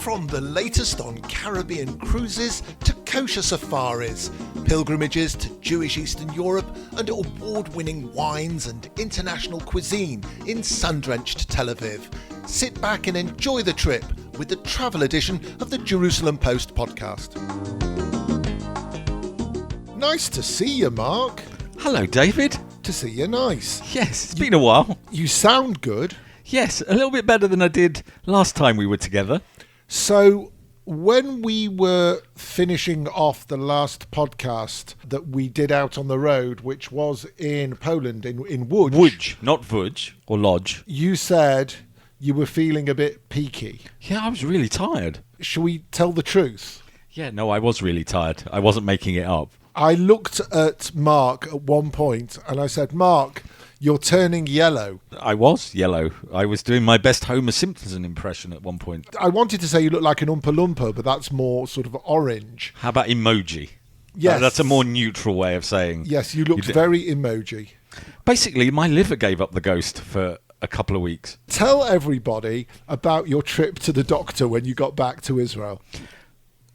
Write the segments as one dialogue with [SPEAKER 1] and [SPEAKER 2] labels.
[SPEAKER 1] From the latest on Caribbean cruises to kosher safaris, pilgrimages to Jewish Eastern Europe, and award-winning wines and international cuisine in sun-drenched Tel Aviv. Sit back and enjoy the trip with the travel edition of the Jerusalem Post podcast. Nice to see you, Mark.
[SPEAKER 2] Hello, David.
[SPEAKER 1] To see you, nice.
[SPEAKER 2] Yes, it's been a while.
[SPEAKER 1] You sound good.
[SPEAKER 2] Yes, a little bit better than I did last time we were together.
[SPEAKER 1] So, when we were finishing off the last podcast that we did out on the road, which was in Poland, in Łódź.
[SPEAKER 2] Łódź, not Łódź or Lodge.
[SPEAKER 1] You said you were feeling a bit peaky.
[SPEAKER 2] Yeah, I was really tired.
[SPEAKER 1] Shall we tell the truth?
[SPEAKER 2] Yeah, no, I was really tired. I wasn't making it up.
[SPEAKER 1] I looked at Mark at one point and I said, Mark, you're turning yellow.
[SPEAKER 2] I was yellow. I was doing my best Homer Simpson impression at one point.
[SPEAKER 1] I wanted to say you look like an Oompa Loompa, but that's more sort of orange.
[SPEAKER 2] How about emoji?
[SPEAKER 1] Yes.
[SPEAKER 2] That's a more neutral way of saying.
[SPEAKER 1] Yes, you looked very emoji.
[SPEAKER 2] Basically, my liver gave up the ghost for a couple of weeks.
[SPEAKER 1] Tell everybody about your trip to the doctor when you got back to Israel.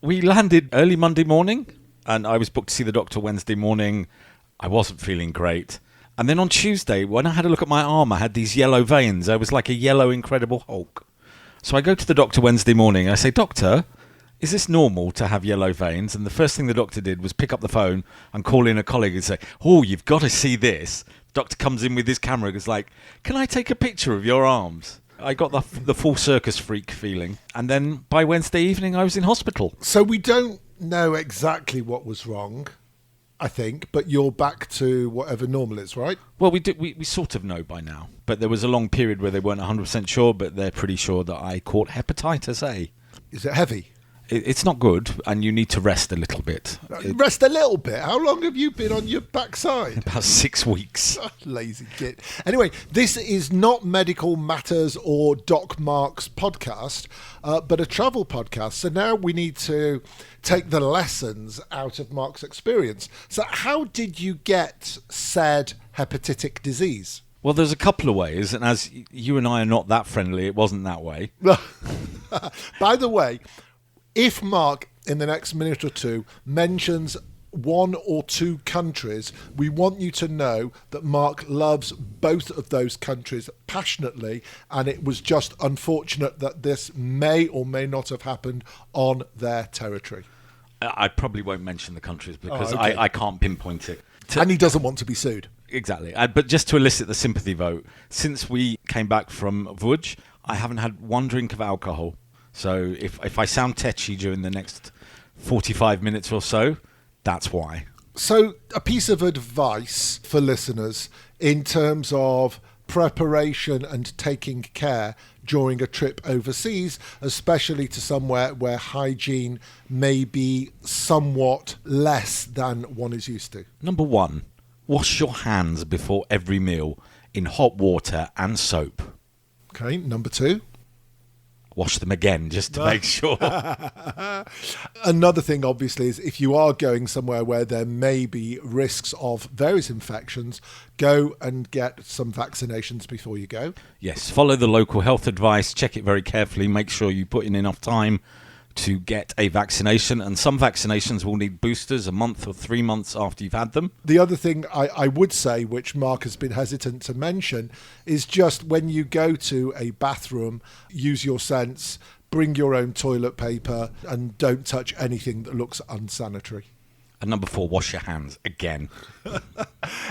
[SPEAKER 2] We landed early Monday morning, and I was booked to see the doctor Wednesday morning. I wasn't feeling great. And then on Tuesday, when I had a look at my arm, I had these yellow veins. I was like a yellow Incredible Hulk. So I go to the doctor Wednesday morning. I say, Doctor, is this normal to have yellow veins? And the first thing the doctor did was pick up the phone and call in a colleague and say, oh, you've got to see this. The doctor comes in with his camera and is like, can I take a picture of your arms? I got the full circus freak feeling. And then by Wednesday evening, I was in hospital.
[SPEAKER 1] So we don't know exactly what was wrong, I think, but you're back to whatever normal is, right?
[SPEAKER 2] Well, we sort of know by now. But there was a long period where they weren't 100% sure, but they're pretty sure that I caught hepatitis A.
[SPEAKER 1] Is it heavy?
[SPEAKER 2] It's not good, and you need to rest a little bit.
[SPEAKER 1] Rest a little bit? How long have you been on your backside?
[SPEAKER 2] About 6 weeks.
[SPEAKER 1] Lazy git. Anyway, this is not Medical Matters or Doc Mark's podcast, but a travel podcast. So now we need to take the lessons out of Mark's experience. So how did you get said hepatitic disease?
[SPEAKER 2] Well, there's a couple of ways, and as you and I are not that friendly, it wasn't that way.
[SPEAKER 1] By the way, if Mark, in the next minute or two, mentions one or two countries, we want you to know that Mark loves both of those countries passionately, and it was just unfortunate that this may or may not have happened on their territory.
[SPEAKER 2] I probably won't mention the countries because
[SPEAKER 1] okay.
[SPEAKER 2] I can't pinpoint it.
[SPEAKER 1] And he doesn't want to be sued.
[SPEAKER 2] Exactly. But just to elicit the sympathy vote, since we came back from Łódź, I haven't had one drink of alcohol. So if I sound tetchy during the next 45 minutes or so, that's why. So
[SPEAKER 1] a piece of advice for listeners in terms of preparation and taking care during a trip overseas, especially to somewhere where hygiene may be somewhat less than one is used to.
[SPEAKER 2] Number 1, wash your hands before every meal in hot water and soap.
[SPEAKER 1] Okay, number 2.
[SPEAKER 2] Wash them again just to make sure.
[SPEAKER 1] Another thing, obviously, is if you are going somewhere where there may be risks of various infections, go and get some vaccinations before you go.
[SPEAKER 2] Yes, follow the local health advice, check it very carefully, make sure you put in enough time to get a vaccination, and some vaccinations will need boosters a month or 3 months after you've had them.
[SPEAKER 1] The other thing I would say, which Mark has been hesitant to mention, is just when you go to a bathroom, use your sense, bring your own toilet paper, and don't touch anything that looks unsanitary.
[SPEAKER 2] And number 4, wash your hands again.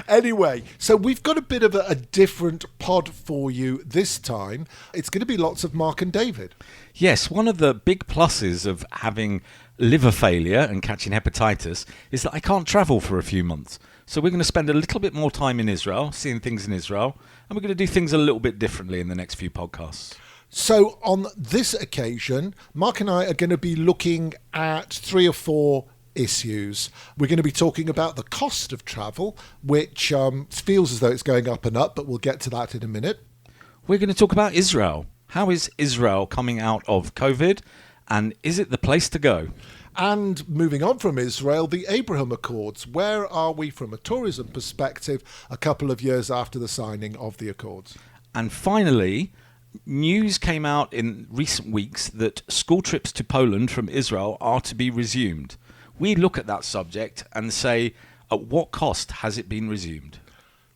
[SPEAKER 1] Anyway, so we've got a bit of a different pod for you this time. It's going to be lots of Mark and David.
[SPEAKER 2] Yes, one of the big pluses of having liver failure and catching hepatitis is that I can't travel for a few months. So we're going to spend a little bit more time in Israel, seeing things in Israel, and we're going to do things a little bit differently in the next few podcasts.
[SPEAKER 1] So on this occasion, Mark and I are going to be looking at 3 or 4 issues. We're going to be talking about the cost of travel, which feels as though it's going up and up, but we'll get to that in a minute.
[SPEAKER 2] We're going to talk about Israel. How is Israel coming out of COVID, and is it the place to go?
[SPEAKER 1] And moving on from Israel, the Abraham Accords. Where are we from a tourism perspective a couple of years after the signing of the Accords?
[SPEAKER 2] And finally, News came out in recent weeks that school trips to Poland from Israel are to be resumed. We look at that subject and say, at what cost has it been resumed?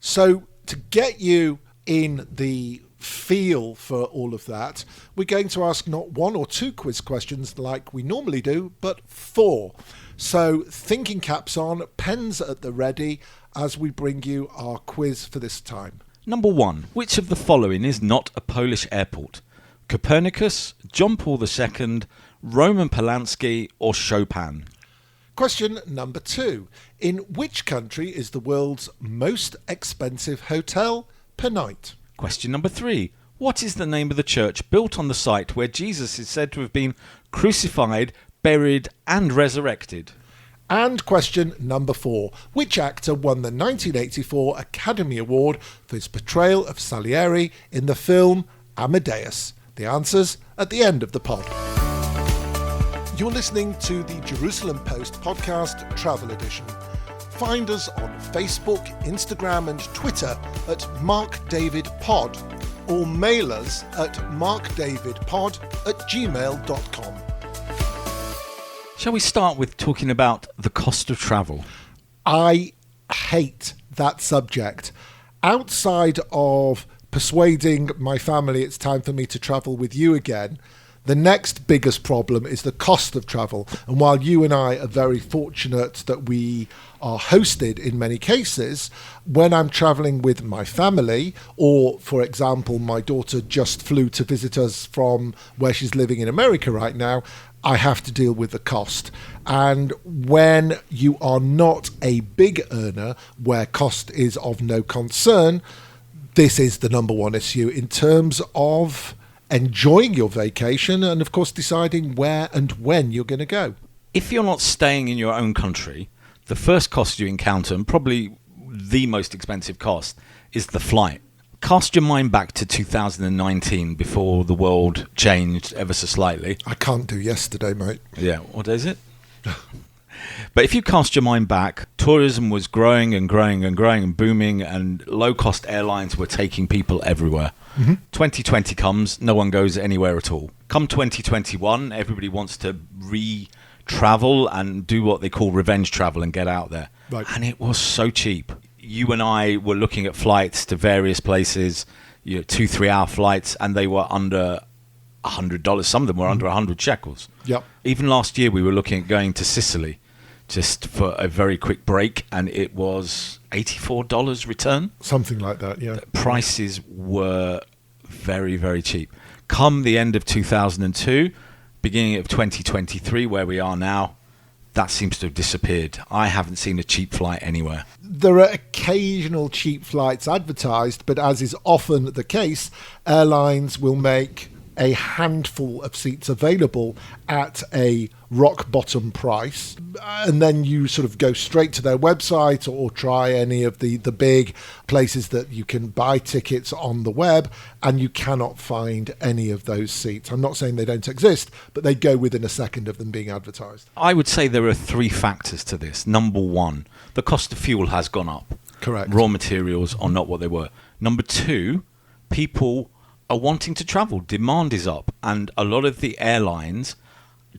[SPEAKER 1] So to get you in the feel for all of that, we're going to ask not one or two quiz questions like we normally do, but 4. So thinking caps on, pens at the ready as we bring you our quiz for this time.
[SPEAKER 2] Number 1. Which of the following is not a Polish airport? Copernicus, John Paul II, Roman Polanski, or Chopin?
[SPEAKER 1] Question number 2. In which country is the world's most expensive hotel per night?
[SPEAKER 2] Question number 3. What is the name of the church built on the site where Jesus is said to have been crucified, buried, and resurrected?
[SPEAKER 1] And question number 4. Which actor won the 1984 Academy Award for his portrayal of Salieri in the film Amadeus? The answers at the end of the pod. You're listening to the Jerusalem Post podcast Travel Edition. Find us on Facebook, Instagram and Twitter at MarkDavidPod or mail us at markdavidpod@gmail.com.
[SPEAKER 2] Shall we start with talking about the cost of travel?
[SPEAKER 1] I hate that subject. Outside of persuading my family it's time for me to travel with you again, the next biggest problem is the cost of travel. And while you and I are very fortunate that we are hosted in many cases, when I'm traveling with my family, or for example, my daughter just flew to visit us from where she's living in America right now, I have to deal with the cost. And when you are not a big earner where cost is of no concern, this is the number one issue in terms of enjoying your vacation and, of course, deciding where and when you're going to go.
[SPEAKER 2] If you're not staying in your own country, the first cost you encounter, and probably the most expensive cost, is the flight. Cast your mind back to 2019 before the world changed ever so slightly.
[SPEAKER 1] I can't do yesterday, mate.
[SPEAKER 2] Yeah, what day is it? But if you cast your mind back, tourism was growing and growing and growing and booming, and low-cost airlines were taking people everywhere. 2020 comes, no one goes anywhere at all. Come 2021, everybody wants to re-travel and do what they call revenge travel and get out there.
[SPEAKER 1] Right.
[SPEAKER 2] And it was so cheap. You and I were looking at flights to various places, 2-3 hour flights, and they were under $100. Some of them were under 100 shekels.
[SPEAKER 1] Yep.
[SPEAKER 2] Even last year, we were looking at going to Sicily just for a very quick break, and it was $84 return.
[SPEAKER 1] Something like that, yeah.
[SPEAKER 2] The prices were very, very cheap. Come the end of 2002, beginning of 2023, where we are now, that seems to have disappeared. I haven't seen a cheap flight anywhere.
[SPEAKER 1] There are occasional cheap flights advertised, but as is often the case, airlines will make a handful of seats available at a rock bottom price, and then you sort of go straight to their website or try any of the big places that you can buy tickets on the web, and you cannot find any of those seats. I'm not saying they don't exist, but they go within a second of them being advertised.
[SPEAKER 2] I would say there are 3 factors to this. Number 1, the cost of fuel has gone up.
[SPEAKER 1] Correct.
[SPEAKER 2] Raw materials are not what they were. Number 2, people are wanting to travel. Demand is up, and a lot of the airlines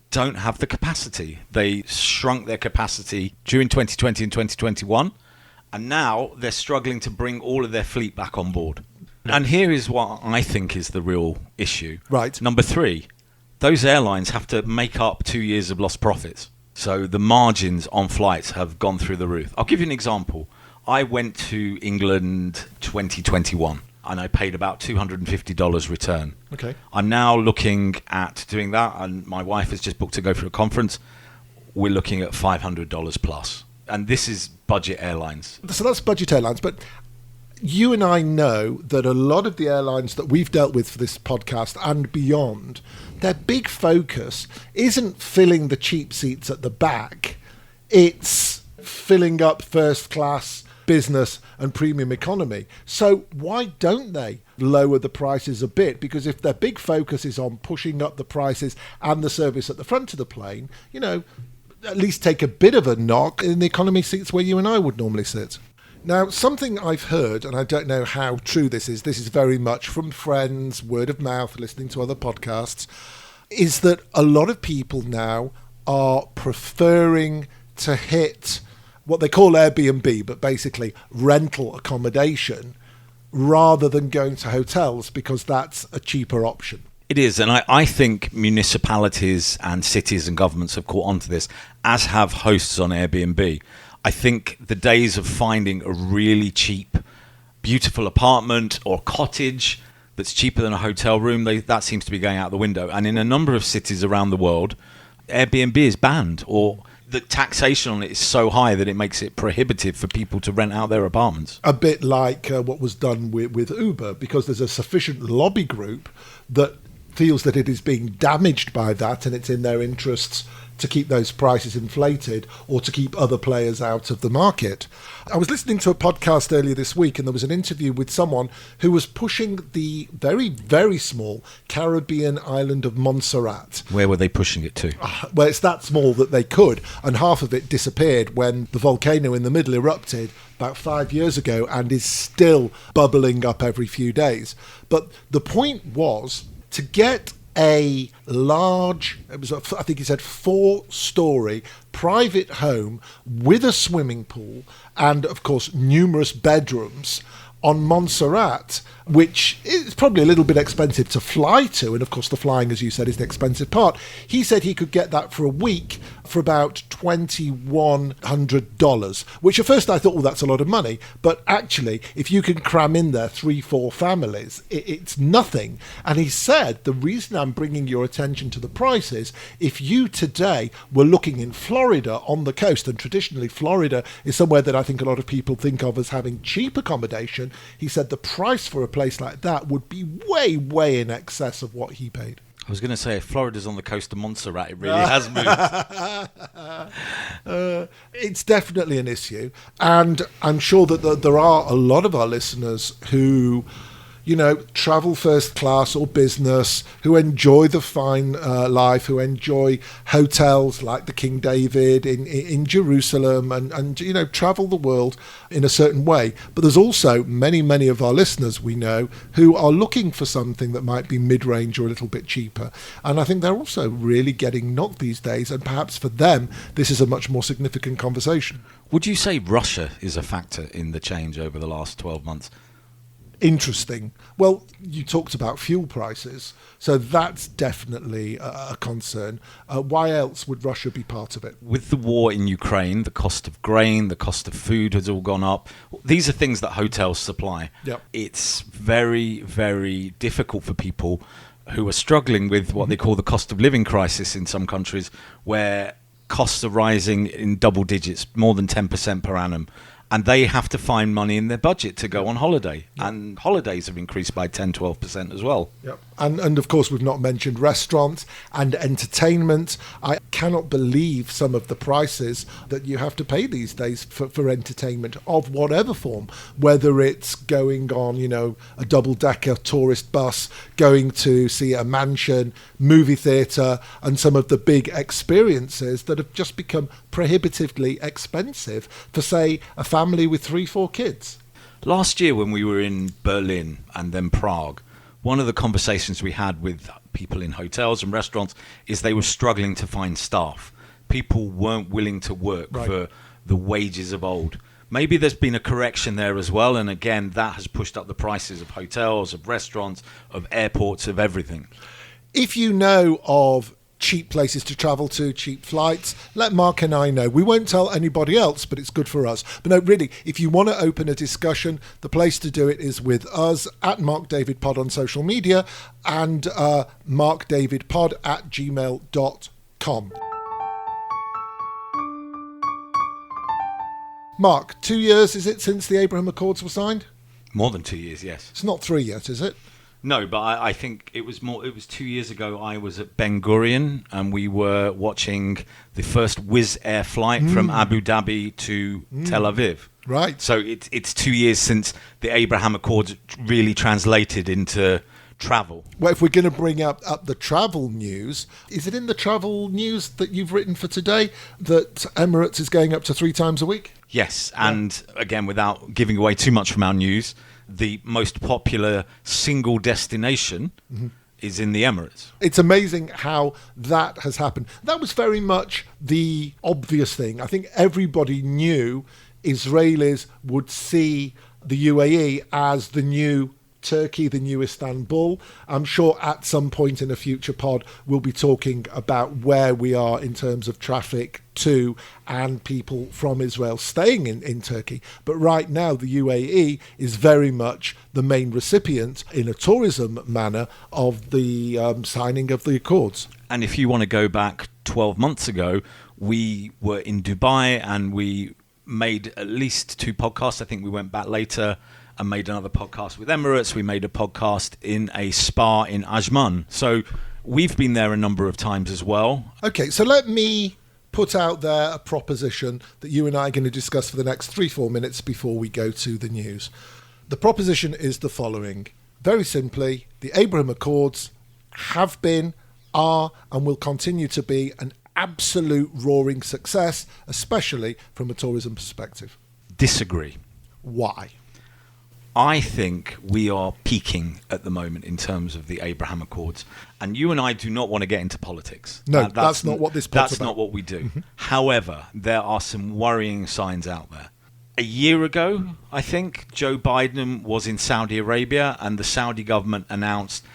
[SPEAKER 2] don't have the capacity. They shrunk their capacity during 2020 and 2021, and now they're struggling to bring all of their fleet back on board. And here is what I think is the real issue.
[SPEAKER 1] Right.
[SPEAKER 2] Number 3, those airlines have to make up 2 years of lost profits. So the margins on flights have gone through the roof. I'll give you an example. I went to England 2021. And I paid about $250 return.
[SPEAKER 1] Okay.
[SPEAKER 2] I'm now looking at doing that, and my wife has just booked to go for a conference. We're looking at $500 plus. And this is budget airlines.
[SPEAKER 1] So that's budget airlines, but you and I know that a lot of the airlines that we've dealt with for this podcast and beyond, their big focus isn't filling the cheap seats at the back. It's filling up first class, business and premium economy. So why don't they lower the prices a bit? Because if their big focus is on pushing up the prices and the service at the front of the plane, at least take a bit of a knock in the economy seats where you and I would normally sit. Now, something I've heard, and I don't know how true this is very much from friends, word of mouth, listening to other podcasts, is that a lot of people now are preferring to hit what they call Airbnb, but basically rental accommodation, rather than going to hotels because that's a cheaper option.
[SPEAKER 2] It is, and I think municipalities and cities and governments have caught on to this, as have hosts on Airbnb. I think the days of finding a really cheap, beautiful apartment or cottage that's cheaper than a hotel room, that seems to be going out the window. And in a number of cities around the world, Airbnb is banned, or the taxation on it is so high that it makes it prohibitive for people to rent out their apartments.
[SPEAKER 1] A bit like what was done with Uber, because there's a sufficient lobby group that feels that it is being damaged by that, and it's in their interests to keep those prices inflated or to keep other players out of the market. I was listening to a podcast earlier this week, and there was an interview with someone who was pushing the very, very small Caribbean island of Montserrat.
[SPEAKER 2] Where were they pushing it to?
[SPEAKER 1] Well, it's that small that they could, and half of it disappeared when the volcano in the middle erupted about 5 years ago and is still bubbling up every few days. But the point was to get a large, I think he said 4-story private home with a swimming pool and, of course, numerous bedrooms on Montserrat, which is probably a little bit expensive to fly to, and of course the flying, as you said, is the expensive part. He said he could get that for a week for about $2,100, which at first I thought, well, that's a lot of money, but actually, if you can cram in there 3-4 families, it's nothing. And he said, the reason I'm bringing your attention to the prices, if you today were looking in Florida on the coast, and traditionally Florida is somewhere that I think a lot of people think of as having cheap accommodation, he said the price for a place like that would be way, way in excess of what he paid.
[SPEAKER 2] I was going to say, if Florida's on the coast of Montserrat, it really has moved.
[SPEAKER 1] It's definitely an issue. And I'm sure that there are a lot of our listeners who, you know, travel first class or business, who enjoy the fine life, who enjoy hotels like the King David in Jerusalem and, you know, travel the world in a certain way. But there's also many, many of our listeners we know who are looking for something that might be mid-range or a little bit cheaper. And I think they're also really getting knocked these days. And perhaps for them, this is a much more significant conversation.
[SPEAKER 2] Would you say Russia is a factor in the change over the last 12 months?
[SPEAKER 1] Interesting. Well, you talked about fuel prices, so that's definitely a concern. Why else would Russia be part of it?
[SPEAKER 2] With the war in Ukraine, the cost of grain, the cost of food has all gone up. These are things that hotels supply.
[SPEAKER 1] Yep.
[SPEAKER 2] It's very, very difficult for people who are struggling with what they call the cost of living crisis in some countries, where costs are rising in double digits, more than 10% per annum. And they have to find money in their budget to go on holiday. Yep. And holidays have increased by 10-12% as well.
[SPEAKER 1] Yep. And of course, we've not mentioned restaurants and entertainment. I cannot believe some of the prices that you have to pay these days for entertainment of whatever form, whether it's going on, you know, a double-decker tourist bus, going to see a mansion, movie theatre, and some of the big experiences that have just become prohibitively expensive for, say, a family with 3-4 kids.
[SPEAKER 2] Last year when we were in Berlin and then Prague, one of the conversations we had with people in hotels and restaurants is they were struggling to find staff. People weren't willing to work for the wages of old. Maybe there's been a correction there as well, and again, that has pushed up the prices of hotels, of restaurants, of airports, of everything.
[SPEAKER 1] If you know of cheap places to travel to, cheap flights, let Mark and I know. We won't tell anybody else, but it's good for us. But no, really, if you want to open a discussion, the place to do it is with us at Mark David Pod on social media and markdavidpod@gmail.com. Mark, 2 years is it since the Abraham Accords were signed?
[SPEAKER 2] More than 2 years, yes.
[SPEAKER 1] It's not 3 yet, is it?
[SPEAKER 2] No, but I think it was more. It was 2 years ago. I was at Ben Gurion, and we were watching the first Wizz Air flight from Abu Dhabi to Tel Aviv.
[SPEAKER 1] Right.
[SPEAKER 2] So it's 2 years since the Abraham Accords really translated into travel.
[SPEAKER 1] Well, if we're going to bring up the travel news, is it in the travel news that you've written for today that Emirates is going up to 3 times a week?
[SPEAKER 2] Yes, and again, without giving away too much from our news, the most popular single destination is in the Emirates.
[SPEAKER 1] It's amazing how that has happened. That was very much the obvious thing. I think everybody knew Israelis would see the UAE as the new Turkey, the new Istanbul. I'm sure at some point in a future pod we'll be talking about where we are in terms of traffic to and people from Israel staying in Turkey. But right now the UAE is very much the main recipient in a tourism manner of the signing of the Accords.
[SPEAKER 2] And if you want to go back 12 months ago, we were in Dubai and we made at least 2 podcasts. I think we went back later and made another podcast with Emirates. We made a podcast in a spa in Ajman. So we've been there a number of times as well.
[SPEAKER 1] Okay, so let me put out there a proposition that you and I are going to discuss for the next 3-4 minutes before we go to the news. The proposition is the following. Very simply, the Abraham Accords have been, are, and will continue to be an absolute roaring success, especially from a tourism perspective.
[SPEAKER 2] Disagree.
[SPEAKER 1] Why?
[SPEAKER 2] I think we are peaking at the moment in terms of the Abraham Accords. And you and I do not want to get into politics.
[SPEAKER 1] No, that's not what this pod's
[SPEAKER 2] That's
[SPEAKER 1] about.
[SPEAKER 2] not what we do. However, there are some worrying signs out there. A year ago, I think, Joe Biden was in Saudi Arabia and the Saudi government announced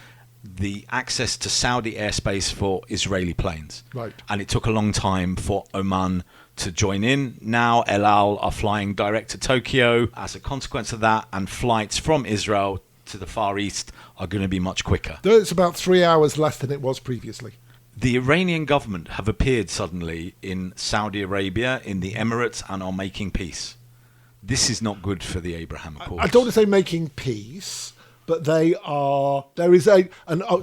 [SPEAKER 2] the access to Saudi airspace for Israeli planes.
[SPEAKER 1] Right.
[SPEAKER 2] And it took a long time for Oman to join in. Now El Al are flying direct to Tokyo as a consequence of that, and flights from Israel to the Far East are going to be much quicker.
[SPEAKER 1] It's about 3 hours less than it was previously.
[SPEAKER 2] The Iranian government have appeared suddenly in Saudi Arabia, in the Emirates, and are making peace. This is not good for the Abraham Accords.
[SPEAKER 1] I don't want to say making peace, but there is do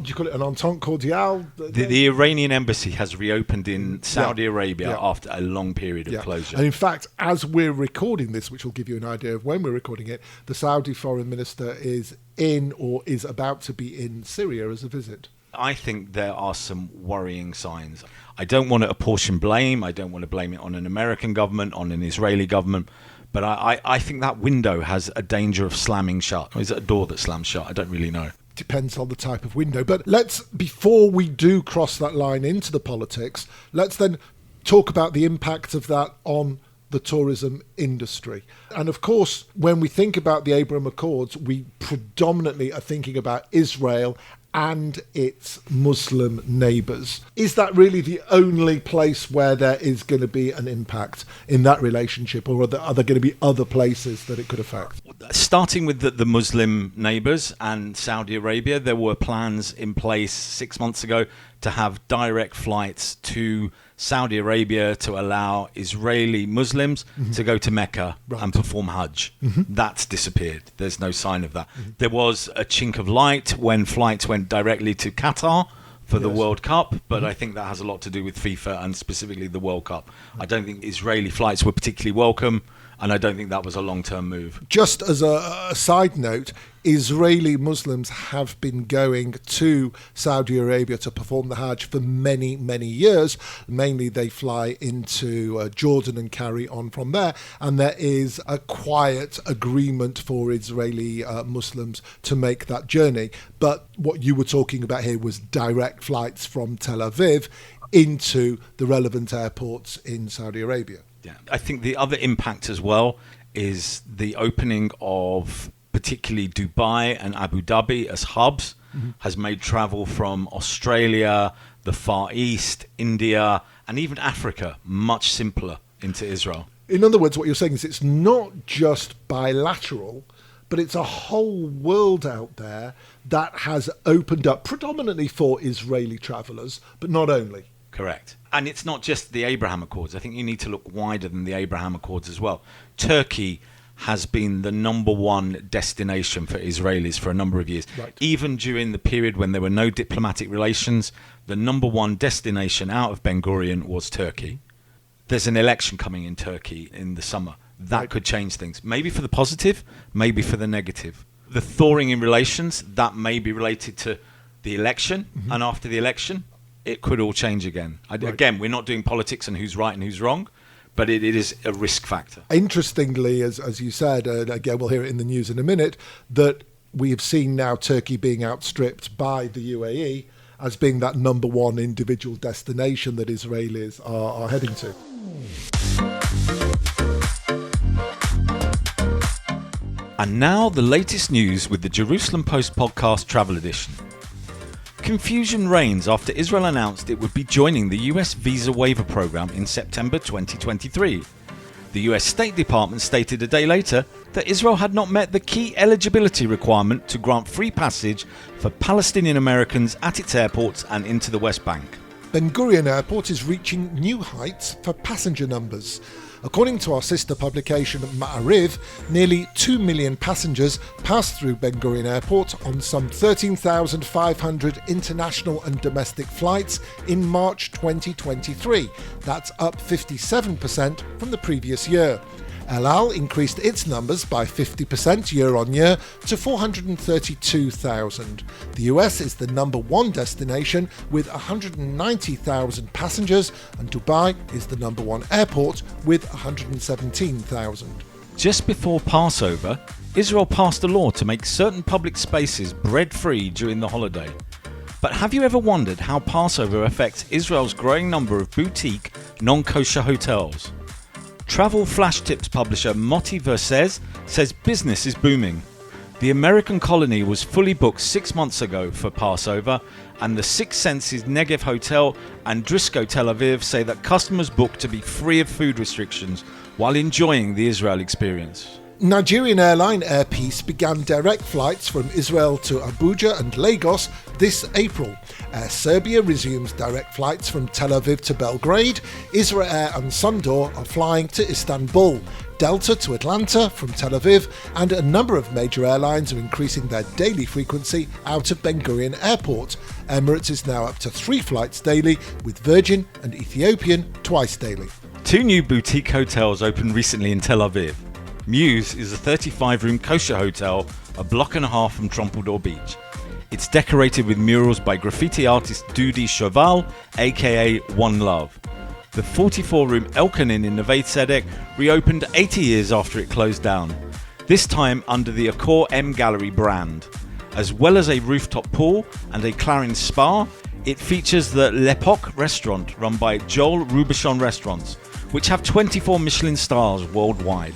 [SPEAKER 1] you call it an entente cordiale?
[SPEAKER 2] The Iranian embassy has reopened in Saudi Arabia after a long period of closure.
[SPEAKER 1] And in fact, as we're recording this, which will give you an idea of when we're recording it, the Saudi foreign minister is in or is about to be in Syria as a visit.
[SPEAKER 2] I think there are some worrying signs. I don't want to apportion blame. I don't want to blame it on an American government, on an Israeli government. But I think that window has a danger of slamming shut. Or is it a door that slams shut? I don't really know.
[SPEAKER 1] Depends on the type of window. But before we do cross that line into the politics, let's then talk about the impact of that on the tourism industry. And of course, when we think about the Abraham Accords, we predominantly are thinking about Israel and its Muslim neighbours. Is that really the only place where there is going to be an impact in that relationship, or are there going to be other places that it could affect?
[SPEAKER 2] Starting with the Muslim neighbours and Saudi Arabia, there were plans in place 6 months ago to have direct flights to Saudi Arabia to allow Israeli Muslims to go to Mecca and perform Hajj. That's disappeared. There's no sign of that. There was a chink of light when flights went directly to Qatar for the World Cup, but I think that has a lot to do with FIFA and specifically the World Cup. I don't think Israeli flights were particularly welcome, and I don't think that was a long-term move.
[SPEAKER 1] Just as a side note, Israeli Muslims have been going to Saudi Arabia to perform the Hajj for many, many years. Mainly they fly into Jordan and carry on from there. And there is a quiet agreement for Israeli Muslims to make that journey. But what you were talking about here was direct flights from Tel Aviv into the relevant airports in Saudi Arabia.
[SPEAKER 2] Yeah, I think the other impact as well is the opening of particularly Dubai and Abu Dhabi as hubs has made travel from Australia, the Far East, India, and even Africa much simpler into Israel.
[SPEAKER 1] In other words, what you're saying is it's not just bilateral, but it's a whole world out there that has opened up predominantly for Israeli travellers, but not only.
[SPEAKER 2] Correct. And it's not just the Abraham Accords. I think you need to look wider than the Abraham Accords as well. Turkey has been the number one destination for Israelis for a number of years.
[SPEAKER 1] Right.
[SPEAKER 2] Even during the period when there were no diplomatic relations, the number one destination out of Ben Gurion was Turkey. There's an election coming in Turkey in the summer. That could change things. Maybe for the positive, maybe for the negative. The thawing in relations, that may be related to the election, and after the election, it could all change again. Again, we're not doing politics and who's right and who's wrong, but it is a risk factor.
[SPEAKER 1] Interestingly, as you said, and again we'll hear it in the news in a minute, that we have seen now Turkey being outstripped by the UAE as being that number one individual destination that Israelis are heading to.
[SPEAKER 2] And now the latest news with the Jerusalem Post podcast travel edition. Confusion reigns after Israel announced it would be joining the US visa waiver program in September 2023. The US State Department stated a day later that Israel had not met the key eligibility requirement to grant free passage for Palestinian Americans at its airports and into the West Bank.
[SPEAKER 1] Ben Gurion Airport is reaching new heights for passenger numbers. According to our sister publication Ma'ariv, nearly 2 million passengers passed through Ben Gurion Airport on some 13,500 international and domestic flights in March 2023. That's up 57% from the previous year. El Al increased its numbers by 50% year on year to 432,000. The US is the number one destination with 190,000 passengers, and Dubai is the number one airport with 117,000.
[SPEAKER 2] Just before Passover, Israel passed a law to make certain public spaces bread-free during the holiday. But have you ever wondered how Passover affects Israel's growing number of boutique, non-kosher hotels? Travel flash tips publisher Moti Verses says business is booming. The American colony was fully booked 6 months ago for Passover, and the Six Senses Negev Hotel and Driscoll Tel Aviv say that customers book to be free of food restrictions while enjoying the Israel experience.
[SPEAKER 1] Nigerian airline Air Peace began direct flights from Israel to Abuja and Lagos this April. Air Serbia resumes direct flights from Tel Aviv to Belgrade. Israel Air and Sundor are flying to Istanbul. Delta to Atlanta from Tel Aviv, and a number of major airlines are increasing their daily frequency out of Ben Gurion Airport. Emirates is now up to 3 flights daily, with Virgin and Ethiopian twice daily.
[SPEAKER 2] 2 new boutique hotels opened recently in Tel Aviv. Muse is a 35-room kosher hotel a block and a half from Trumpeldor Beach. It's decorated with murals by graffiti artist Dudi Cheval, aka One Love. The 44-room Elkanin in Neve Tzedek reopened 80 years after it closed down, this time under the Accor M Gallery brand. As well as a rooftop pool and a Clarin spa, it features the L'Epoque restaurant run by Joel Robuchon Restaurants, which have 24 Michelin stars worldwide.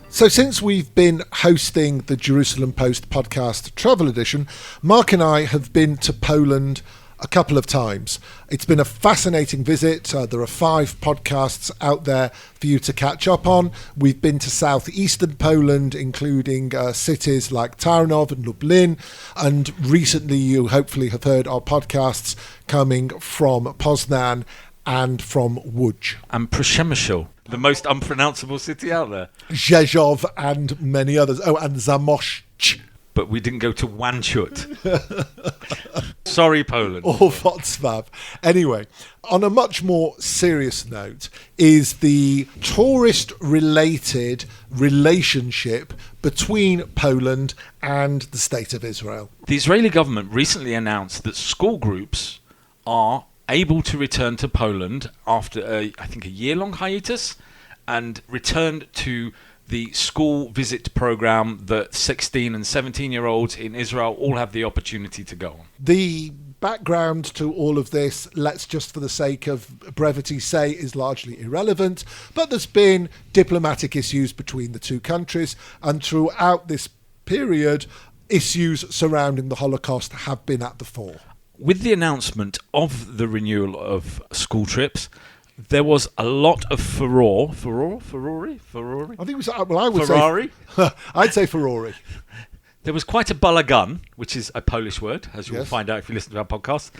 [SPEAKER 1] So since we've been hosting the Jerusalem Post podcast travel edition, Mark and I have been to Poland a couple of times. It's been a fascinating visit. There are 5 podcasts out there for you to catch up on. We've been to southeastern Poland, including cities like Tarnów and Lublin. And recently you hopefully have heard our podcasts coming from Poznan and from Łódź.
[SPEAKER 2] And Przemysl, the most unpronounceable city out there.
[SPEAKER 1] Rzeszów and many others. Oh, and Zamość.
[SPEAKER 2] But we didn't go to Wanchut. Sorry, Poland.
[SPEAKER 1] Or Wrocław. Anyway, on a much more serious note is the tourist-related relationship between Poland and the State of Israel.
[SPEAKER 2] The Israeli government recently announced that school groups are able to return to Poland after, I think, a year-long hiatus, and returned to the school visit program that 16 and 17-year-olds in Israel all have the opportunity to go on.
[SPEAKER 1] The background to all of this, let's just for the sake of brevity say, is largely irrelevant, but there's been diplomatic issues between the two countries, and throughout this period, issues surrounding the Holocaust have been at the fore.
[SPEAKER 2] With the announcement of the renewal of school trips, there was a lot of furore.
[SPEAKER 1] I think it was, well, I would
[SPEAKER 2] Ferrari?
[SPEAKER 1] say... I'd say Ferrari.
[SPEAKER 2] There was quite a balagan, which is a Polish word, as you will find out if you listen to our podcast,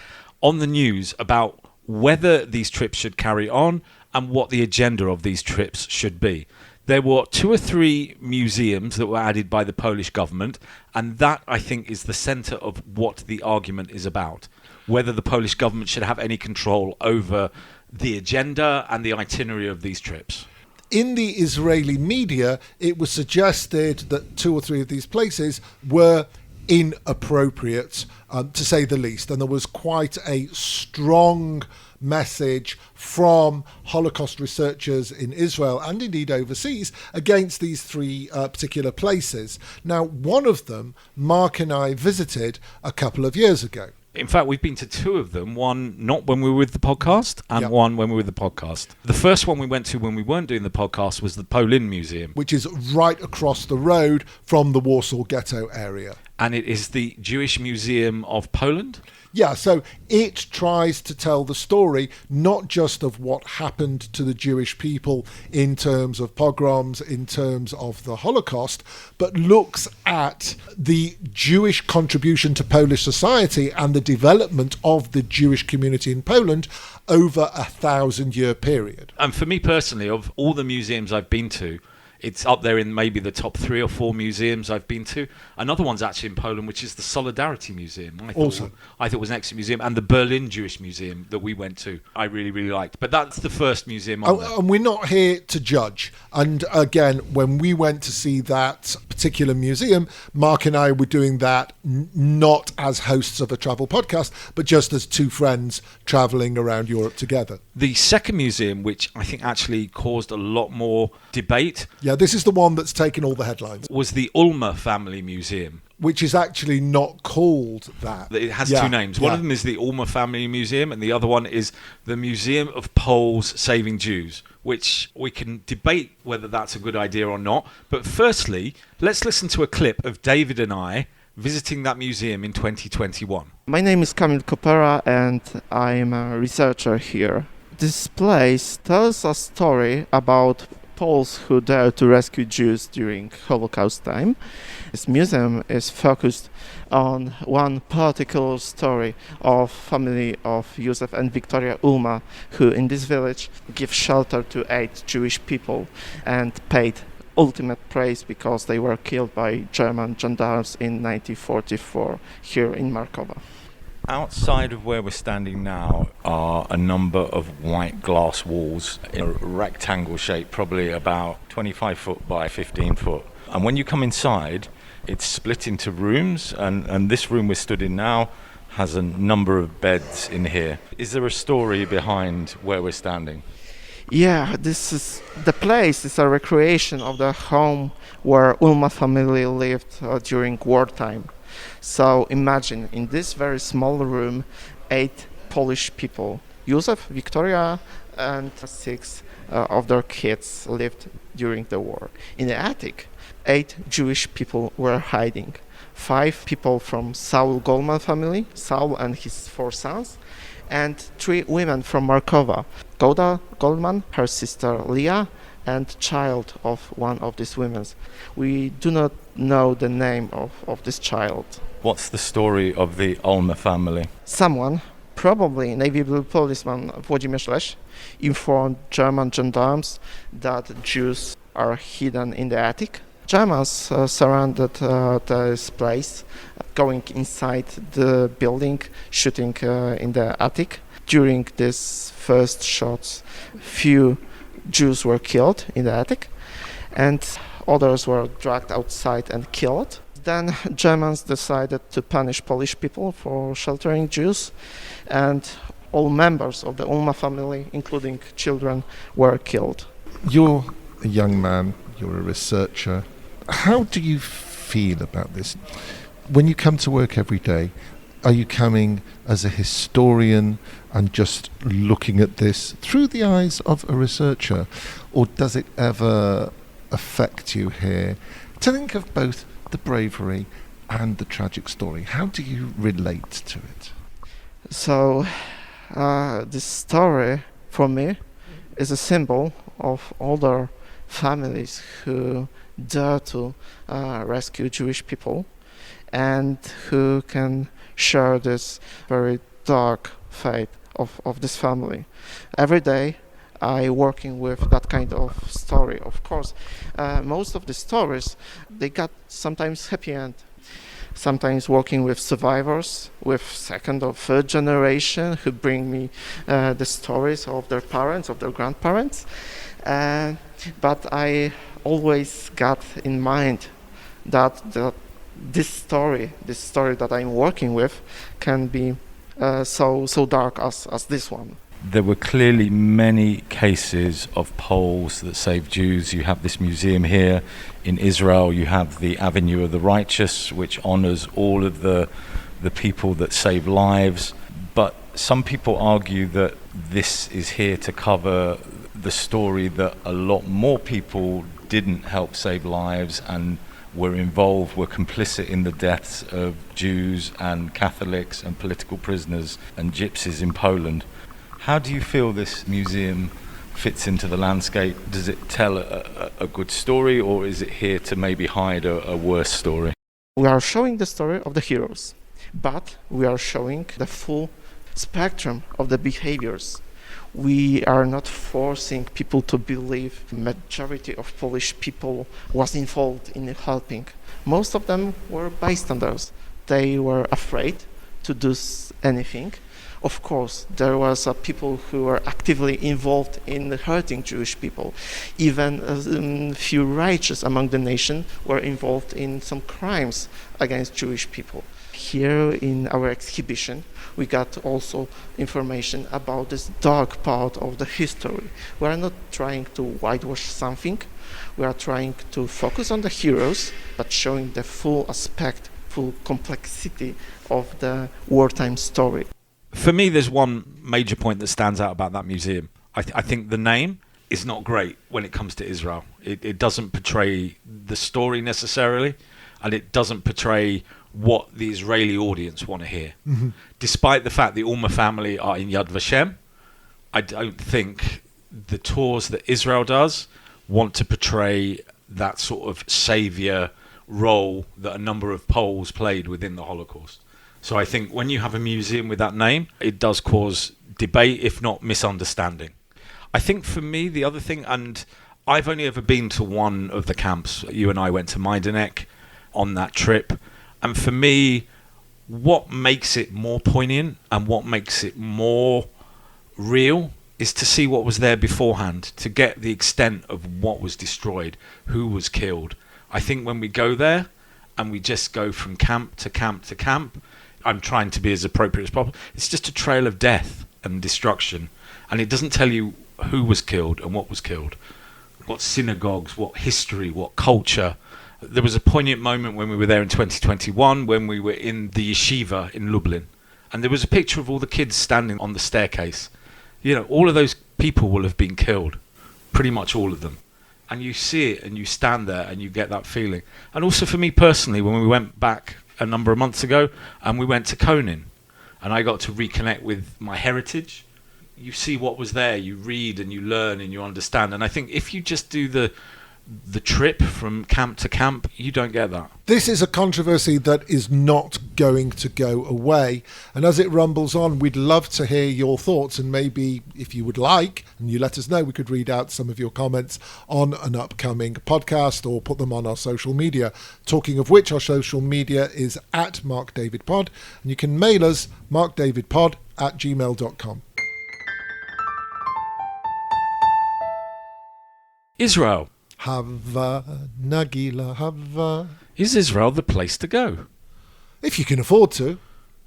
[SPEAKER 2] on the news about whether these trips should carry on and what the agenda of these trips should be. There were 2 or 3 museums that were added by the Polish government, and that, I think, is the centre of what the argument is about. Whether the Polish government should have any control over the agenda and the itinerary of these trips.
[SPEAKER 1] In the Israeli media, it was suggested that 2 or 3 of these places were inappropriate, to say the least. And there was quite a strong message from Holocaust researchers in Israel and indeed overseas against these three particular places. Now, one of them, Mark and I visited a couple of years ago.
[SPEAKER 2] In fact, we've been to two of them, one not when we were with the podcast and one when we were with the podcast. The first one we went to when we weren't doing the podcast was the Polin Museum,
[SPEAKER 1] which is right across the road from the Warsaw Ghetto area.
[SPEAKER 2] And it is the Jewish Museum of Poland?
[SPEAKER 1] Yeah, so it tries to tell the story not just of what happened to the Jewish people in terms of pogroms, in terms of the Holocaust, but looks at the Jewish contribution to Polish society and the development of the Jewish community in Poland over a 1,000-year period.
[SPEAKER 2] And for me personally, of all the museums I've been to, it's up there in maybe the top 3 or 4 museums I've been to. Another one's actually in Poland, which is the Solidarity Museum. I thought it was an excellent museum. And the Berlin Jewish Museum that we went to, I really, really liked. But that's the first museum on there.
[SPEAKER 1] And we're not here to judge. And again, when we went to see that particular museum, Mark and I were doing that not as hosts of a travel podcast, but just as two friends travelling around Europe together.
[SPEAKER 2] The second museum, which I think actually caused a lot more debate...
[SPEAKER 1] Yeah, this is the one that's taken all the headlines.
[SPEAKER 2] ...was the Ulmer Family Museum.
[SPEAKER 1] Which is actually not called that.
[SPEAKER 2] It has two names. One of them is the Ulmer Family Museum, and the other one is the Museum of Poles Saving Jews, which we can debate whether that's a good idea or not. But firstly, let's listen to a clip of David and I visiting that museum in 2021.
[SPEAKER 3] My name is Kamil Kopera, and I'm a researcher here. This place tells a story about Poles who dared to rescue Jews during Holocaust time. This museum is focused on one particular story of family of Józef and Victoria Ulma, who in this village give shelter to 8 Jewish people and paid ultimate praise because they were killed by German gendarmes in 1944 here in Markowa.
[SPEAKER 2] Outside of where we're standing now are a number of white glass walls in a rectangle shape, probably about 25 foot by 15 foot. And when you come inside, it's split into rooms, and this room we're stood in now has a number of beds in here. Is there a story behind where we're standing?
[SPEAKER 3] Yeah, this is the place. It's a recreation of the home where Ulma family lived during wartime. So imagine, in this very small room, 8 Polish people. Józef, Victoria, and 6 of their kids lived during the war. In the attic, 8 Jewish people were hiding. 5 people from Saul Goldman family, Saul and his 4 sons, and 3 women from Markowa. Goda Goldman, her sister Leah, and child of one of these women. We do not know the name of this child.
[SPEAKER 2] What's the story of the Ulmer family?
[SPEAKER 3] Someone, probably Navy Blue policeman Włodzimierz Leś, informed German gendarmes that Jews are hidden in the attic. Germans surrounded this place, going inside the building, shooting in the attic. During these first shots, few Jews were killed in the attic, and others were dragged outside and killed. Then Germans decided to punish Polish people for sheltering Jews, and all members of the Ulma family, including children, were killed.
[SPEAKER 1] You're a young man, you're a researcher. How do you feel about this? When you come to work every day, are you coming as a historian and just looking at this through the eyes of a researcher, or does it ever affect you here to think of both the bravery and the tragic story? How do you relate to it?
[SPEAKER 3] So this story for me is a symbol of older families who dare to rescue Jewish people and who can share this very dark fate of this family. Every day I working with that kind of story. Of course, most of the stories, they got sometimes happy end. Sometimes working with survivors, with second or third generation who bring me the stories of their parents, of their grandparents. But I always got in mind that this story that I'm working with, can be so dark as this one.
[SPEAKER 2] There were clearly many cases of Poles that saved Jews. You have this museum here in Israel. You have the Avenue of the Righteous, which honors all of the people that save lives. But some people argue that this is here to cover the story that a lot more people didn't help save lives and were involved, were complicit in the deaths of Jews and Catholics and political prisoners and gypsies in Poland. How do you feel this museum fits into the landscape? Does it tell a good story, or is it here to maybe hide a worse story?
[SPEAKER 3] We are showing the story of the heroes, but we are showing the full spectrum of the behaviors. We are not forcing people to believe the majority of Polish people was involved in helping. Most of them were bystanders. They were afraid to do anything. Of course, there was people who were actively involved in hurting Jewish people. Even a few righteous among the nation were involved in some crimes against Jewish people. Here in our exhibition, we got also information about this dark part of the history. We are not trying to whitewash something. We are trying to focus on the heroes, but showing the full aspect, full complexity of the wartime story.
[SPEAKER 2] For me, there's one major point that stands out about that museum. I think the name is not great when it comes to Israel. It doesn't portray the story necessarily, and it doesn't portray what the Israeli audience want to hear. Mm-hmm. Despite the fact the Ulma family are in Yad Vashem, I don't think the tours that Israel does want to portray that sort of saviour role that a number of Poles played within the Holocaust. So I think when you have a museum with that name, it does cause debate, if not misunderstanding. I think for me, the other thing, and I've only ever been to one of the camps. You and I went to Majdanek on that trip. And for me, what makes it more poignant and what makes it more real is to see what was there beforehand, to get the extent of what was destroyed, who was killed. I think when we go there and we just go from camp to camp to camp, I'm trying to be as appropriate as possible. It's just a trail of death and destruction. And it doesn't tell you who was killed and what was killed, what synagogues, what history, what culture. There was a poignant moment when we were there in 2021 when we were in the yeshiva in Lublin. And there was a picture of all the kids standing on the staircase. You know, all of those people will have been killed, pretty much all of them. And you see it and you stand there and you get that feeling. And also for me personally, when we went back a number of months ago and we went to Konin and I got to reconnect with my heritage, you see what was there, you read and you learn and you understand. And I think if you just do the trip from camp to camp, you don't get that.
[SPEAKER 1] This is a controversy that is not going to go away. And as it rumbles on, we'd love to hear your thoughts. And maybe if you would like, and you let us know, we could read out some of your comments on an upcoming podcast or put them on our social media. Talking of which, our social media is at MarkDavidPod. And you can mail us markdavidpod@gmail.com.
[SPEAKER 2] Israel.
[SPEAKER 1] Hava, Nagila, Hava.
[SPEAKER 2] Is Israel the place to go?
[SPEAKER 1] If you can afford to.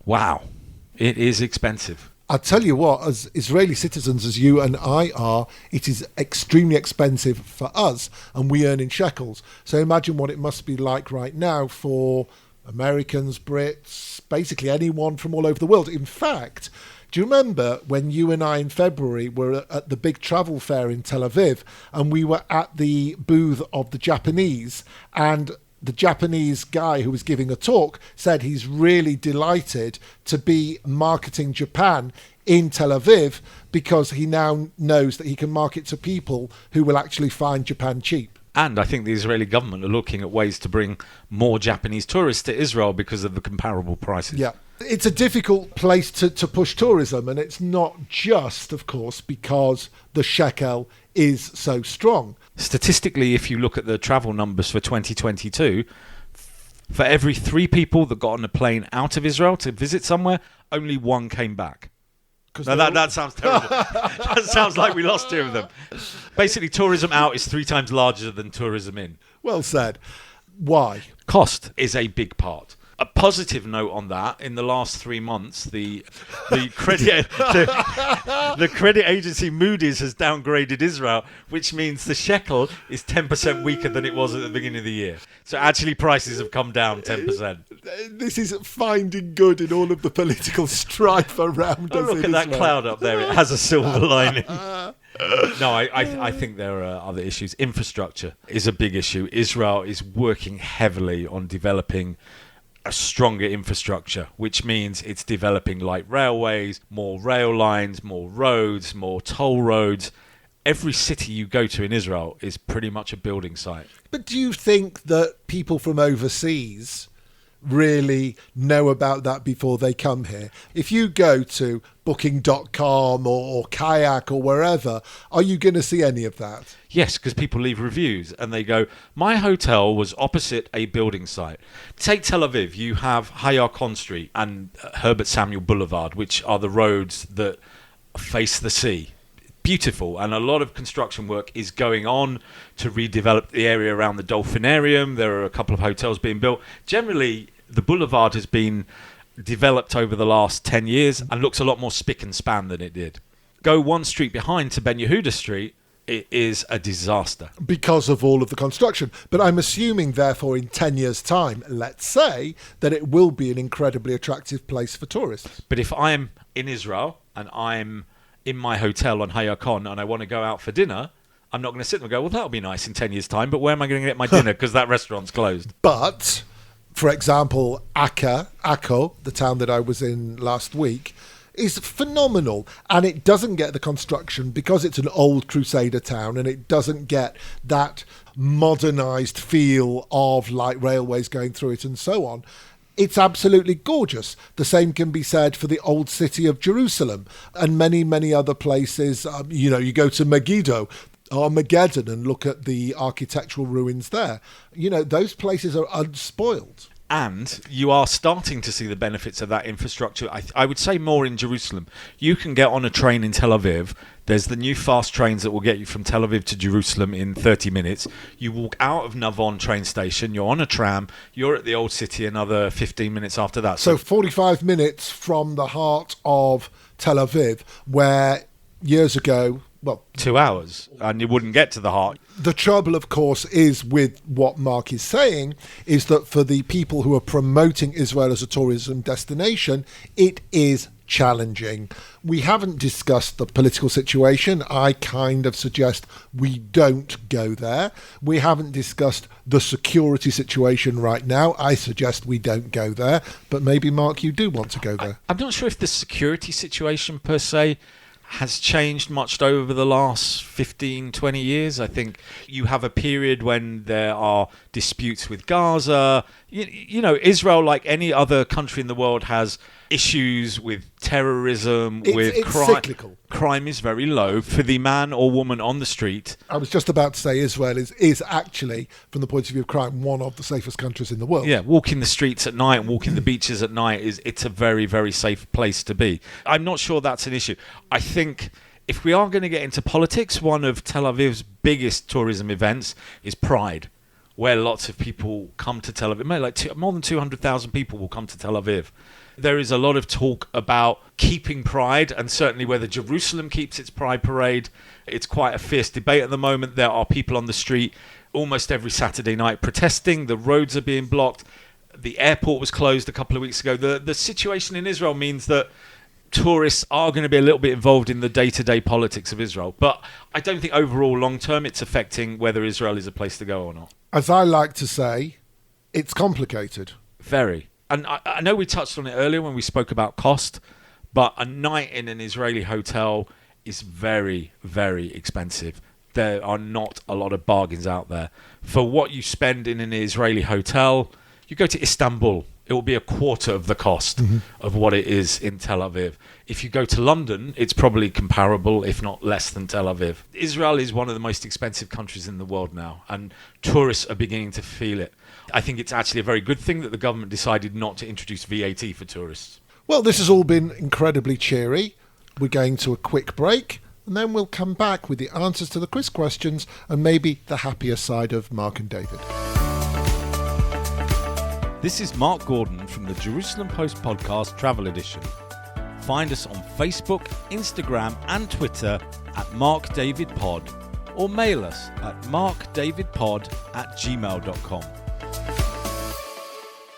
[SPEAKER 2] Wow. It is expensive.
[SPEAKER 1] I tell you what, as Israeli citizens, as you and I are, it is extremely expensive for us, and we earn in shekels. So imagine what it must be like right now for Americans, Brits, basically anyone from all over the world. In fact, do you remember when you and I in February were at the big travel fair in Tel Aviv and we were at the booth of the Japanese, and the Japanese guy who was giving a talk said he's really delighted to be marketing Japan in Tel Aviv because he now knows that he can market to people who will actually find Japan cheap.
[SPEAKER 2] And I think the Israeli government are looking at ways to bring more Japanese tourists to Israel because of the comparable prices.
[SPEAKER 1] Yeah. It's a difficult place to push tourism, and it's not just, of course, because the shekel is so strong.
[SPEAKER 2] Statistically, if you look at the travel numbers for 2022, for every 3 people that got on a plane out of Israel to visit somewhere, only 1 came back. Now that sounds terrible. That sounds like we lost 2 of them. Basically, tourism out is 3 times larger than tourism in.
[SPEAKER 1] Well said. Why?
[SPEAKER 2] Cost is a big part. A positive note on that: in the last 3 months, the credit agency Moody's has downgraded Israel, which means the shekel is 10% weaker than it was at the beginning of the year. So actually, prices have come down 10%.
[SPEAKER 1] This is finding good in all of the political strife around us.
[SPEAKER 2] Look at that cloud up there; it has a silver lining. No, I think there are other issues. Infrastructure is a big issue. Israel is working heavily on developing a stronger infrastructure, which means it's developing light railways, more rail lines, more roads, more toll roads. Every city you go to in Israel is pretty much a building site.
[SPEAKER 1] But do you think that people from overseas really know about that before they come here? If you go to booking.com or Kayak or wherever, are you going to see any of that?
[SPEAKER 2] Yes, because people leave reviews and they go, my hotel was opposite a building site. Take Tel Aviv, you have Hayakon Street and Herbert Samuel Boulevard, which are the roads that face the sea. Beautiful, and a lot of construction work is going on to redevelop the area around the Dolphinarium. There are a couple of hotels being built. Generally, the boulevard has been developed over the last 10 years and looks a lot more spick and span than it did. Go one street behind to Ben Yehuda Street, it is a disaster.
[SPEAKER 1] Because of all of the construction. But I'm assuming, therefore, in 10 years' time, let's say, that it will be an incredibly attractive place for tourists.
[SPEAKER 2] But if I'm in Israel and I'm in my hotel on Hayakon and I want to go out for dinner, I'm not going to sit there and go, well, that'll be nice in 10 years' time, but where am I going to get my dinner because that restaurant's closed?
[SPEAKER 1] But, for example, Akko, the town that I was in last week, is phenomenal, and it doesn't get the construction because it's an old Crusader town, and it doesn't get that modernised feel of light railways going through it and so on. It's absolutely gorgeous. The same can be said for the old city of Jerusalem and many, many other places. You go to Megiddo, Armageddon, and look at the architectural ruins there. Those places are unspoiled.
[SPEAKER 2] And you are starting to see the benefits of that infrastructure. I would say more in Jerusalem. You can get on a train in Tel Aviv. There's the new fast trains that will get you from Tel Aviv to Jerusalem in 30 minutes. You walk out of Navon train station. You're on a tram. You're at the old city another 15 minutes after that.
[SPEAKER 1] So 45 minutes from the heart of Tel Aviv, where years ago...
[SPEAKER 2] 2 hours, and you wouldn't get to the heart.
[SPEAKER 1] The trouble, of course, is with what Mark is saying, is that for the people who are promoting Israel as a tourism destination, it is challenging. We haven't discussed the political situation. I kind of suggest we don't go there. We haven't discussed the security situation right now. I suggest we don't go there. But maybe, Mark, you do want to go there.
[SPEAKER 2] I'm not sure if the security situation per se has changed much over the last 15, 20 years. I think you have a period when there are disputes with Gaza. Israel, like any other country in the world, has issues with terrorism,
[SPEAKER 1] it's
[SPEAKER 2] crime.
[SPEAKER 1] cyclical.
[SPEAKER 2] Crime is very low for the man or woman on the street.
[SPEAKER 1] I was just about to say Israel is actually, from the point of view of crime, one of the safest countries in the world.
[SPEAKER 2] Yeah, walking the streets at night and walking the beaches at night, it's a very, very safe place to be. I'm not sure that's an issue. I think if we are going to get into politics, one of Tel Aviv's biggest tourism events is Pride, where lots of people come to Tel Aviv. More than 200,000 people will come to Tel Aviv. There is a lot of talk about keeping Pride, and certainly whether Jerusalem keeps its Pride parade. It's quite a fierce debate at the moment. There are people on the street almost every Saturday night protesting. The roads are being blocked. The airport was closed a couple of weeks ago. The situation in Israel means that tourists are going to be a little bit involved in the day-to-day politics of Israel. But I don't think overall, long-term, it's affecting whether Israel is a place to go or not.
[SPEAKER 1] As I like to say, it's complicated.
[SPEAKER 2] Very. And I know we touched on it earlier when we spoke about cost, but a night in an Israeli hotel is very, very expensive. There are not a lot of bargains out there. For what you spend in an Israeli hotel, you go to Istanbul, it will be a quarter of the cost of what it is in Tel Aviv. If you go to London, it's probably comparable, if not less than Tel Aviv. Israel is one of the most expensive countries in the world now, and tourists are beginning to feel it. I think it's actually a very good thing that the government decided not to introduce VAT for tourists.
[SPEAKER 1] Well, this has all been incredibly cheery. We're going to a quick break, and then we'll come back with the answers to the quiz questions and maybe the happier side of Mark and David.
[SPEAKER 2] This is Mark Gordon from the Jerusalem Post Podcast Travel Edition. Find us on Facebook, Instagram and Twitter at MarkDavidPod or mail us at markdavidpod@gmail.com.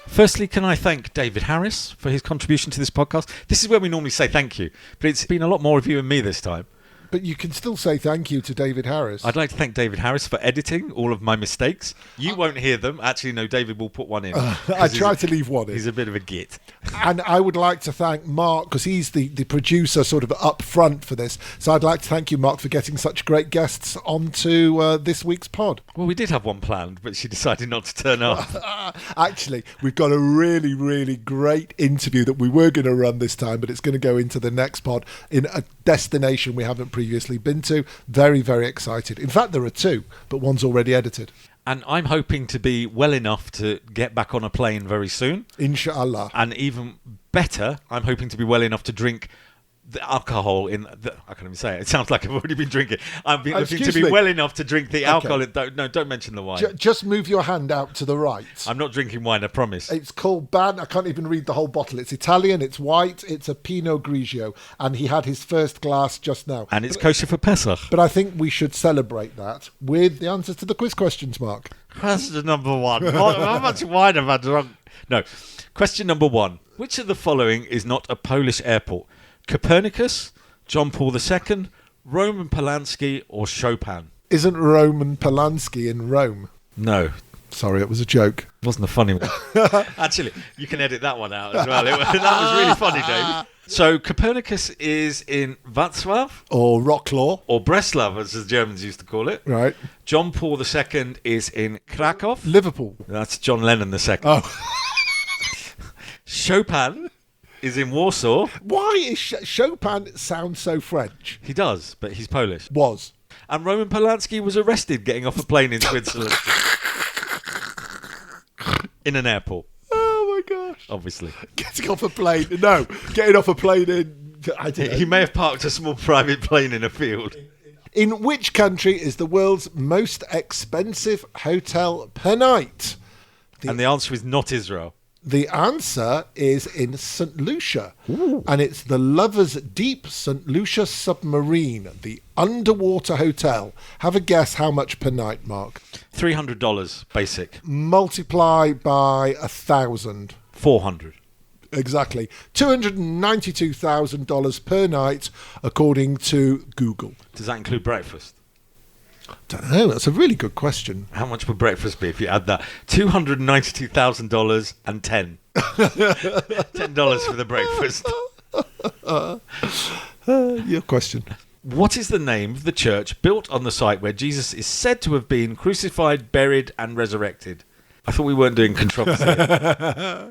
[SPEAKER 2] Firstly, can I thank David Harris for his contribution to this podcast? This is where we normally say thank you, but it's been a lot more of you and me this time.
[SPEAKER 1] But you can still say thank you to David Harris.
[SPEAKER 2] I'd like to thank David Harris for editing all of my mistakes. You won't hear them. Actually, no, David will put one in.
[SPEAKER 1] I try to leave one in.
[SPEAKER 2] He's a bit of a git.
[SPEAKER 1] And I would like to thank Mark, because he's the producer sort of up front for this. So I'd like to thank you, Mark, for getting such great guests onto this week's pod.
[SPEAKER 2] Well, we did have one planned, but she decided not to turn up.
[SPEAKER 1] Actually, we've got a really, really great interview that we were going to run this time, but it's going to go into the next pod in a destination we haven't previously been to. Very, very excited. In fact, there are two, but one's already edited.
[SPEAKER 2] And I'm hoping to be well enough to get back on a plane very soon.
[SPEAKER 1] Inshallah.
[SPEAKER 2] And even better, I'm hoping to be well enough to drink the alcohol in the, I can't even say it. It sounds like I've already been drinking. I'm looking to be well enough to drink the alcohol. No, don't mention the wine.
[SPEAKER 1] Just move your hand out to the right.
[SPEAKER 2] I'm not drinking wine, I promise.
[SPEAKER 1] It's called Ban. I can't even read the whole bottle. It's Italian, it's white, it's a Pinot Grigio, and he had his first glass just now.
[SPEAKER 2] And it's kosher for Pesach.
[SPEAKER 1] But I think we should celebrate that with the answers to the quiz questions, Mark.
[SPEAKER 2] Question number one. How much wine have I drunk? No. Question number one. Which of the following is not a Polish airport? Copernicus, John Paul II, Roman Polanski, or Chopin?
[SPEAKER 1] Isn't Roman Polanski in Rome?
[SPEAKER 2] No.
[SPEAKER 1] Sorry, it was a joke.
[SPEAKER 2] It wasn't a funny one. Actually, you can edit that one out as well. That was really funny, Dave. So Copernicus is in Wrocław.
[SPEAKER 1] Or Wrocław.
[SPEAKER 2] Or Breslau, as the Germans used to call it.
[SPEAKER 1] Right.
[SPEAKER 2] John Paul II is in Krakow.
[SPEAKER 1] Liverpool.
[SPEAKER 2] That's John Lennon II.
[SPEAKER 1] Oh.
[SPEAKER 2] Chopin is in Warsaw.
[SPEAKER 1] Why is Chopin sound so French?
[SPEAKER 2] He does, but he's Polish.
[SPEAKER 1] Was.
[SPEAKER 2] And Roman Polanski was arrested getting off a plane in Switzerland. In an airport.
[SPEAKER 1] Oh my gosh.
[SPEAKER 2] Obviously.
[SPEAKER 1] Getting off a plane. No, getting off a plane in... I don't know.
[SPEAKER 2] He may have parked a small private plane in a field.
[SPEAKER 1] In which country is the world's most expensive hotel per night?
[SPEAKER 2] And the answer is not Israel.
[SPEAKER 1] The answer is in St. Lucia. Ooh. And it's the Lover's Deep St. Lucia Submarine, the underwater hotel. Have a guess how much per night, Mark?
[SPEAKER 2] $300 basic.
[SPEAKER 1] Multiply by 1,000.
[SPEAKER 2] 400.
[SPEAKER 1] Exactly. $292,000 per night, according to Google.
[SPEAKER 2] Does that include breakfast?
[SPEAKER 1] Don't know. That's a really good question.
[SPEAKER 2] How much would breakfast be if you add that? $292,000 and $10. $10 for the breakfast.
[SPEAKER 1] Your question.
[SPEAKER 2] What is the name of the church built on the site where Jesus is said to have been crucified, buried, and resurrected? I thought we weren't doing controversy.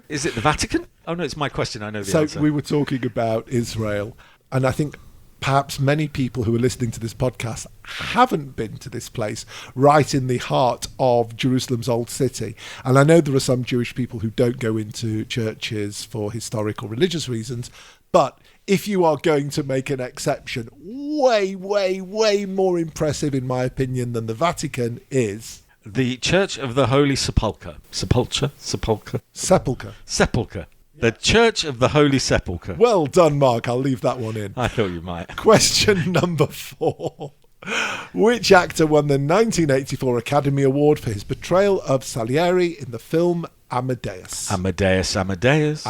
[SPEAKER 2] Is it the Vatican? Oh, no, it's my question. I know the answer.
[SPEAKER 1] So we were talking about Israel, and I think perhaps many people who are listening to this podcast haven't been to this place right in the heart of Jerusalem's old city. And I know there are some Jewish people who don't go into churches for historic or religious reasons, but if you are going to make an exception, way, way, way more impressive, in my opinion, than the Vatican is...
[SPEAKER 2] the Church of the Holy Sepulchre. Sepulchre? Sepulchre. The Church of the Holy Sepulchre.
[SPEAKER 1] Well done, Mark. I'll leave that one in.
[SPEAKER 2] I thought you might.
[SPEAKER 1] Question number 4. Which actor won the 1984 Academy Award for his portrayal of Salieri in the film Amadeus?
[SPEAKER 2] Amadeus.
[SPEAKER 1] Amadeus.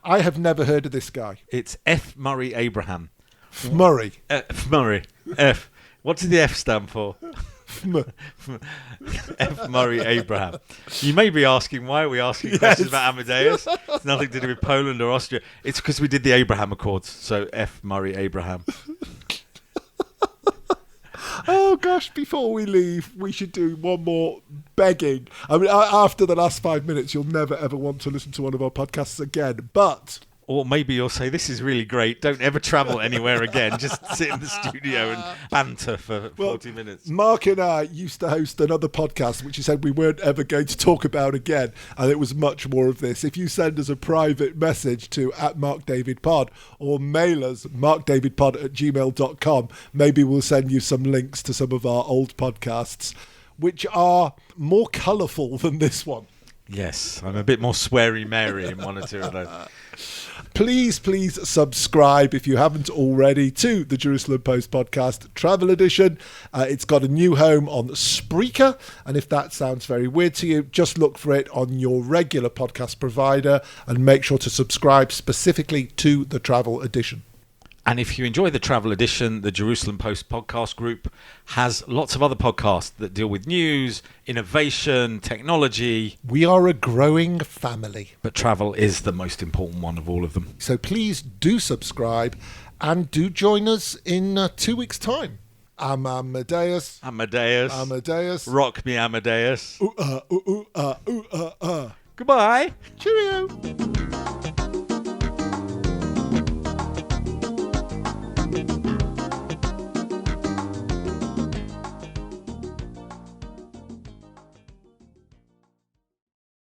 [SPEAKER 1] I have never heard of this guy.
[SPEAKER 2] It's F. Murray Abraham.
[SPEAKER 1] F. Murray.
[SPEAKER 2] F. Murray. F. What does the F stand for? F. Murray Abraham. You may be asking, why are we asking questions about Amadeus? It's nothing to do with Poland or Austria. It's because we did the Abraham Accords. So F. Murray Abraham.
[SPEAKER 1] Oh gosh, before we leave, we should do one more begging. I mean, after the last 5 minutes, you'll never ever want to listen to one of our podcasts again. But...
[SPEAKER 2] or maybe you'll say, this is really great, don't ever travel anywhere again, just sit in the studio and banter for 40 minutes.
[SPEAKER 1] Mark and I used to host another podcast which you said we weren't ever going to talk about again, and it was much more of this. If you send us a private message to @MarkDavidPod or mail us markdavidpod@gmail.com, maybe we'll send you some links to some of our old podcasts which are more colourful than this one.
[SPEAKER 2] Yes, I'm a bit more sweary Mary in one or two of those.
[SPEAKER 1] Please subscribe if you haven't already to the Jerusalem Post podcast travel edition. It's got a new home on Spreaker, and if that sounds very weird to you, just look for it on your regular podcast provider and make sure to subscribe specifically to the travel edition.
[SPEAKER 2] And if you enjoy the travel edition, the Jerusalem Post podcast group has lots of other podcasts that deal with news, innovation, technology.
[SPEAKER 1] We are a growing family.
[SPEAKER 2] But travel is the most important one of all of them.
[SPEAKER 1] So please do subscribe and do join us in 2 weeks' time. I'm Amadeus.
[SPEAKER 2] Amadeus. Rock me, Amadeus.
[SPEAKER 1] Ooh, ooh, ooh, ooh,
[SPEAKER 2] Goodbye.
[SPEAKER 1] Cheerio.